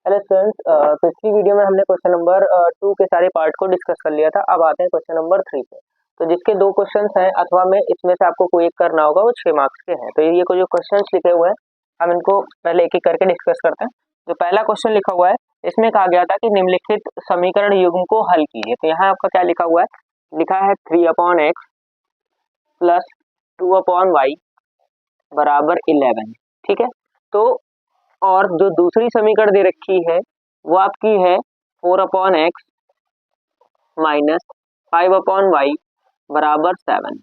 Hello students, पिछली video में हमने क्वेश्चन नंबर 2 के सारे पार्ट को डिस्कस कर लिया था। अब आते हैं क्वेश्चन नंबर 3 पे। तो जिसके दो क्वेश्चंस हैं अथवा में इसमें से आपको कोई एक करना होगा, वो 6 मार्क्स के हैं। तो ये जो क्वेश्चंस लिखे हुए हैं हम इनको पहले एक एक करके डिस्कस करते हैं। जो पहला क्वेश्चन लिखा हुआ है इसमें कहा गया था कि निम्नलिखित समीकरण युग्म को हल कीजिए। तो यहाँ आपका क्या लिखा हुआ है, लिखा है 3/x प्लस 2/y बराबर 11। ठीक है, तो और जो दूसरी समीकरण दे रखी है वो आपकी है 4/x माइनस 5/y बराबर 7।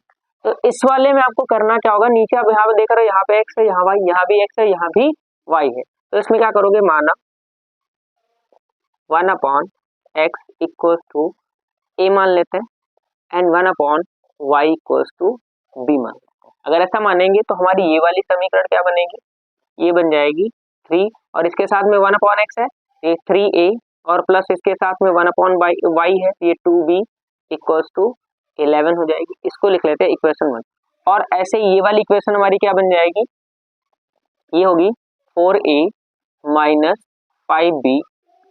तो इस वाले में आपको करना क्या होगा, नीचे आप यहाँ पे देख रहे हो, यहाँ पे x है, यहाँ y, यहाँ भी x है, यहाँ भी y है। तो इसमें क्या करोगे, माना 1/x इक्वल्स टू a मान लेते हैं and 1/y equals to b मान लेते हैं। अगर ऐसा मानेंगे तो हमारी ये वाली समीकरण क्या बनेगी, ये बन जाएगी 3 और इसके साथ में 1/x है, ये 3a और प्लस इसके साथ में 1/y है, ये 2b इक्वल्स टू 11 हो जाएगी। इसको लिख लेते हैं इक्वेशन 1। और ऐसे ये वाली इक्वेशन हमारी क्या बन जाएगी, ये होगी 4a minus 5b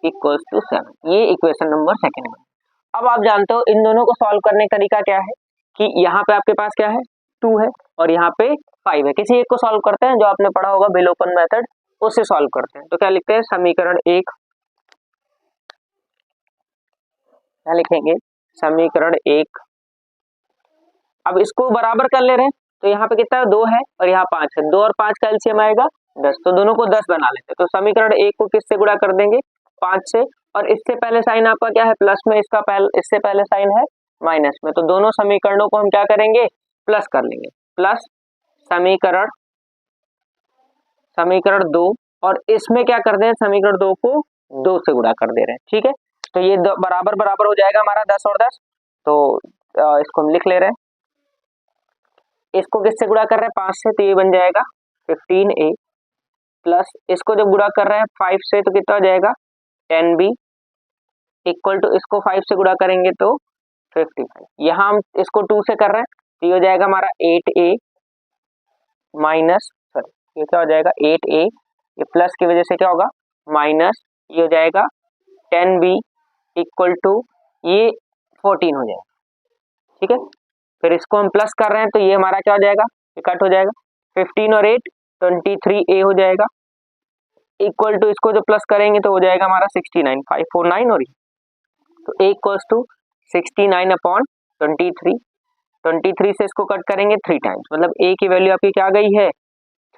equals to 7। ये इक्वेशन नंबर सेकेंड में। अब आप जानते हो इन दोनों को सॉल्व करने का तरीका क्या है कि यहाँ पे आपके पास क्या है, 2 है और यहाँ पे 5 है। किसी एक को सॉल्व करते हैं, जो आपने पढ़ा होगा विलोपन मेथड, उससे सॉल्व करते हैं। तो क्या लिखते हैं, समीकरण 1, क्या लिखेंगे, समीकरण 1। अब इसको बराबर कर ले रहे हैं, तो यहाँ पे कितना है, 2 है और यहाँ 5 है। 2 और 5 का एलसीएम आएगा 10, तो दोनों को 10 बना लेते हैं। तो समीकरण 1 को किससे गुणा कर देंगे, 5 से, और इससे पहले साइन आपका क्या है, प्लस में, इससे पहले साइन है माइनस में। तो दोनों समीकरणों को हम क्या करेंगे, प्लस कर लेंगे। प्लस समीकरण 2, और इसमें क्या कर दें, समीकरण 2 को 2 से गुणा कर दे रहे हैं। ठीक है, तो ये बराबर बराबर हो जाएगा हमारा 10 और 10। तो इसको हम लिख ले रहे हैं। इसको किससे गुणा कर रहे हैं, 5 से, तो ये बन जाएगा 15a प्लस इसको जब गुणा कर रहे हैं 5 से तो कितना हो जाएगा 10b इक्वल टू, इसको 5 से गुणा करेंगे तो 55। यहाँ हम इसको 2 से कर रहे हैं, तो ये हो जाएगा हमारा 8a माइनस, सॉरी ये क्या हो जाएगा 8a, ये प्लस की वजह से क्या होगा माइनस, ये हो जाएगा 10b इक्वल टू ये 14 हो जाएगा। ठीक है, फिर इसको हम प्लस कर रहे हैं, तो ये हमारा क्या हो जाएगा, ये कट हो जाएगा, 15 और 8 23a हो जाएगा इक्वल टू, इसको जो प्लस करेंगे तो हो जाएगा हमारा 69, 549 और ये, तो a इक्वल्स टू 69/23। 23 से इसको कट करेंगे 3 टाइम्स, मतलब a की वैल्यू आपकी क्या आ गई है,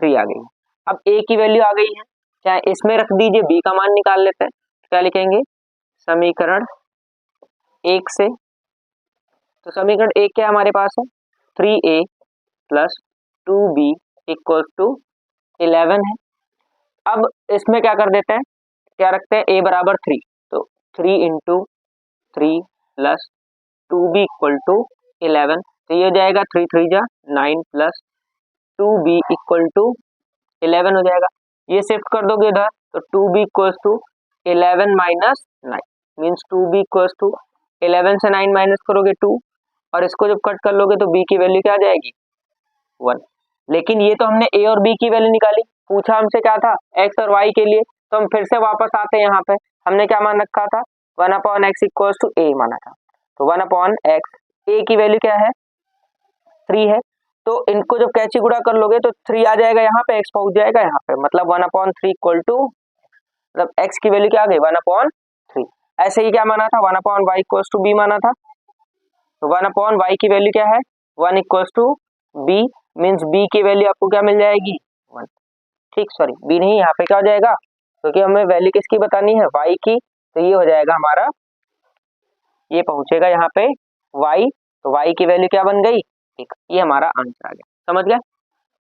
3 आ गई। अब a की वैल्यू आ गई है, चाहे इसमें रख दीजिए, b का मान निकाल लेते हैं। क्या लिखेंगे, समीकरण 1 से, तो समीकरण 1 क्या हमारे पास है, 3a plus 2b equal to 11 है। अब इसमें क्या कर देते हैं, क्या रखते हैं, a बराबर 3, तो 3 into 3 plus 2b equal to 11, तो ये हो जाएगा 3 3 जा 9 प्लस 2b इक्वल टू 11 हो जाएगा। ये शिफ्ट कर दोगे इधर, तो 2b equals to 11 minus 9 means 2b equals to 11 से 9 माइनस करोगे 2, और इसको जब कट कर लोगे तो b की वैल्यू क्या आ जाएगी 1। लेकिन ये तो हमने a और b की वैल्यू निकाली, पूछा हमसे क्या था, x और y के लिए, तो हम फिर से वापस आते हैं। यहाँ पे हमने क्या मान रखा था, 1/x इक्वल्स टू a माना था, तो 1/x, a की वैल्यू क्या है 3 है, तो इनको जब कैची गुणा कर लोगे तो 3 आ जाएगा यहाँ पे, x पहुंच जाएगा यहाँ पे, मतलब 1/3 इक्वल टू, मतलब x की वैल्यू क्या आ गई 1/3। ऐसे ही क्या माना था, 1/y इक्वल्स टू b माना था, तो 1/y की वैल्यू क्या है 1 equals to b, means b की वैल्यू आपको क्या मिल जाएगी 1। ठीक, सॉरी b नहीं, यहाँ पे क्या हो जाएगा, क्योंकि हमें वैल्यू किसकी बतानी है, y की, तो ये हो जाएगा हमारा, ये पहुंचेगा यहाँ पे y, तो y की वैल्यू क्या बन गई 1। ये हमारा आंसर आ गया, समझ गए।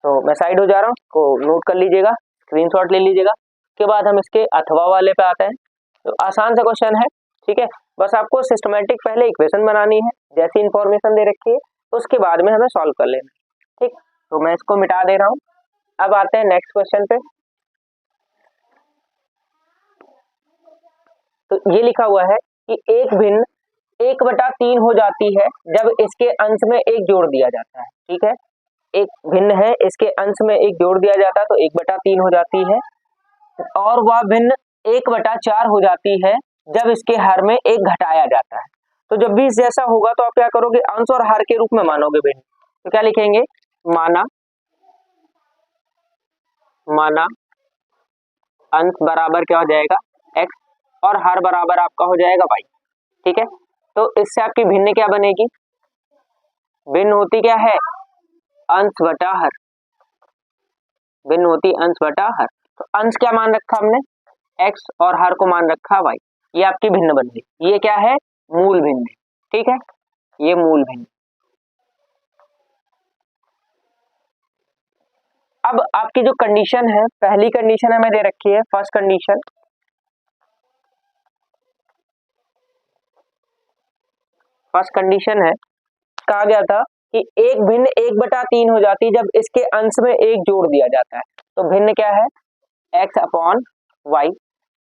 तो मैं साइड हो जा रहा हूँ, को नोट कर लीजिएगा, स्क्रीनशॉट ले लीजिएगा। उसके बाद हम इसके अथवा वाले पे आते हैं। तो आसान सा क्वेश्चन है, ठीक है, बस आपको सिस्टमेटिक पहले इक्वेशन बनानी है, जैसी इंफॉर्मेशन दे रखी है उसके बाद में हमें सॉल्व कर लेना। ठीक, तो मैं इसको मिटा दे रहा हूँ। अब आते हैं नेक्स्ट क्वेश्चन पे। तो ये लिखा हुआ है कि एक भिन्न 1/3 हो जाती है जब इसके अंश में एक जोड़ दिया जाता है। ठीक है, एक भिन्न है, इसके अंश में एक जोड़ दिया जाता है तो 1/3 हो जाती है, और वह भिन्न 1/4 हो जाती है जब इसके हर में एक घटाया जाता है। तो जब भी इस जैसा होगा तो आप क्या करोगे, अंश और हर के रूप में मानोगे भिन्न। तो क्या लिखेंगे, माना अंश बराबर क्या हो जाएगा x और हर बराबर आपका हो जाएगा y। ठीक है, तो इससे आपकी भिन्न क्या बनेगी, भिन्न होती क्या है, अंश बटा हर, भिन्न होती अंश बटा हर। तो अंश क्या मान रखा हमने, x और हर को मान रखा y, ये आपकी भिन्न बन गई। ये क्या है, मूल भिन्न। ठीक है, ये मूल भिन्न। अब आपकी जो कंडीशन है, पहली कंडीशन हमें दे रखी है, फर्स्ट कंडीशन है, कहा गया था कि एक भिन्न 1/3 हो जाती है जब इसके अंश में एक जोड़ दिया जाता है। तो भिन्न क्या है, x/y,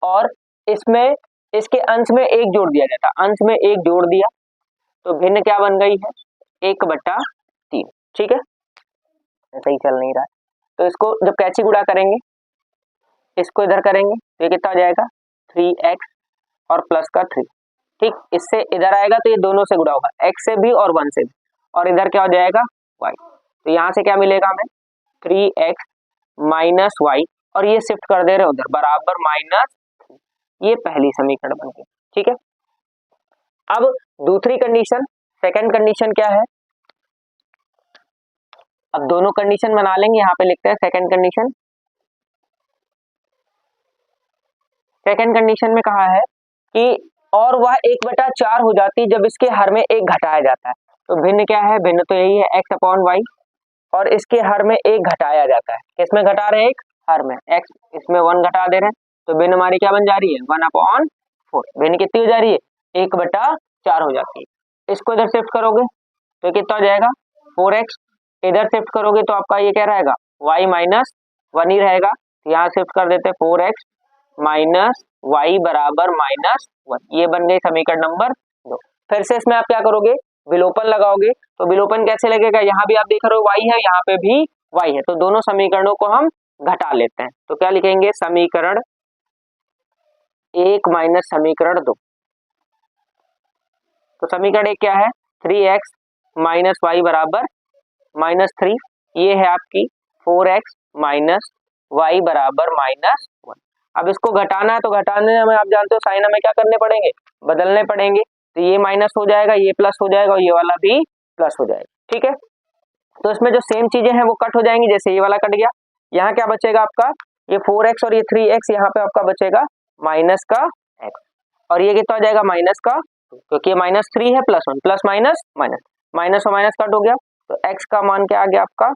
और इसमें इसके अंश में एक जोड़ दिया जाता है, अंश में एक जोड़ दिया, तो भिन्न क्या बन गई है, 1/3। ठीक है, ऐसा ही चल नहीं रहा है। तो इसको जब कैची गुणा करेंगे, इसको इधर करेंगे तो ये कितना हो जाएगा, 3x और प्लस का 3। ठीक, इससे इधर आएगा तो ये दोनों से गुणा होगा, x से भी और 1 से भी, और इधर क्या हो जाएगा y। तो यहाँ से क्या मिलेगा हमें, 3x माइनस y, और ये शिफ्ट कर दे रहे उधर, बराबर माइनस, ये पहली समीकरण बन गई। ठीक है, अब दूसरी कंडीशन, सेकंड कंडीशन क्या है, अब दोनों कंडीशन बना लेंगे, यहाँ पे लिखते हैं सेकंड कंडीशन। सेकंड कंडीशन में कहा है कि और वह 1/4 हो जाती है जब इसके हर में एक घटाया जाता है। तो भिन्न क्या है, भिन्न तो यही है x/y, और इसके हर में एक घटाया जाता है। किसमें घटा रहे हैं, एक हर में, x इसमें 1 घटा दे रहे हैं, तो भिन्न हमारी क्या बन जा रही है, 1/4। भिन्न कितनी हो जा रही है, 1/4 हो जाती है। इसको इधर शिफ्ट करोगे तो कितना हो जाएगा, 4x, इधर शिफ्ट करोगे तो आपका ये क्या रहेगा, y माइनस 1 ही रहेगा। यहाँ शिफ्ट कर देते हैं 4x माइनस y बराबर -1, ये बन गई समीकरण नंबर 2। फिर से इसमें आप क्या करोगे, विलोपन लगाओगे। तो विलोपन कैसे लगेगा, यहाँ भी आप देख रहे हो y है, यहाँ पे भी y है, तो दोनों समीकरणों को हम घटा लेते हैं। तो क्या लिखेंगे, समीकरण 1 माइनस समीकरण 2। तो समीकरण 1 क्या है, 3x माइनस y बराबर -3, ये है आपकी 4x माइनस y बराबर -1। अब इसको घटाना है, तो घटाने में आप जानते हो साइन हमें क्या करने पड़ेंगे, बदलने पड़ेंगे। तो ये माइनस हो जाएगा, ये प्लस हो जाएगा, और ये वाला भी प्लस हो जाएगा। ठीक है, तो इसमें जो सेम चीजें हैं वो कट हो जाएंगी, जैसे ये वाला कट गया, यहाँ क्या बचेगा आपका, ये 4x और ये 3x, यहाँ पे आपका बचेगा माइनस का x, और ये कितना हो जाएगा, माइनस का 2, क्योंकि ये -3 है, +1, प्लस माइनस माइनस, माइनस और माइनस कट हो गया, तो x का मान क्या आ गया आपका,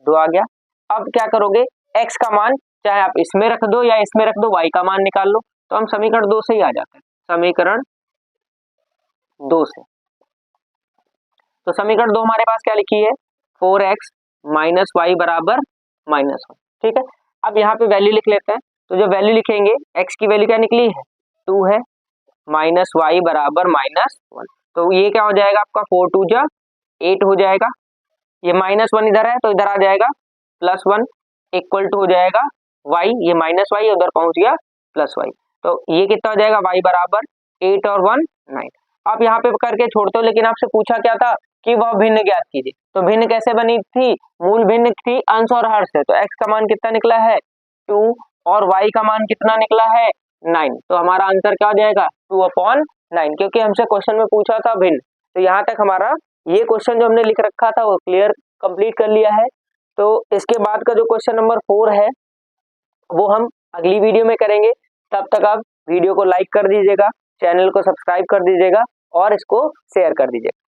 2 आ गया। अब क्या करोगे, x का मान चाहे आप इसमें रख दो या इसमें रख दो, y का मान निकाल लो, तो हम समीकरण 2 से ही आ जाते हैं, समीकरण 2 से। तो समीकरण 2 हमारे पास क्या लिखी है, 4x माइनस y बराबर -1। ठीक है, अब यहाँ पे वैल्यू लिख लेते हैं। तो जो वैल्यू लिखेंगे, x की वैल्यू क्या निकली है, 2 है, माइनस y बराबर -1, तो ये क्या हो जाएगा आपका, 4 2 जा 8 हो जाएगा। ये -1 इधर है तो इधर आ जाएगा +1, इक्वल टू हो जाएगा y, ये -y उधर पहुंच गया +y, तो ये कितना हो जाएगा, y बराबर 8 और 1 9। आप यहाँ पे करके छोड़ते हो, लेकिन आपसे पूछा क्या था कि वह भिन्न ज्ञात कीजिए। तो भिन्न कैसे बनी थी, मूल भिन्न थी अंश और हर से। तो x का मान कितना निकला है, 2, और y का मान कितना निकला है, 9। तो हमारा आंसर क्या हो जाएगा, 2/9, क्योंकि हमसे क्वेश्चन में पूछा था भिन्न। तो यहाँ तक हमारा ये क्वेश्चन जो हमने लिख रखा था वो क्लियर कंप्लीट कर लिया है। तो इसके बाद का जो क्वेश्चन नंबर 4 है वो हम अगली वीडियो में करेंगे। तब तक आप वीडियो को लाइक कर दीजिएगा, चैनल को सब्सक्राइब कर दीजिएगा और इसको शेयर कर दीजिएगा।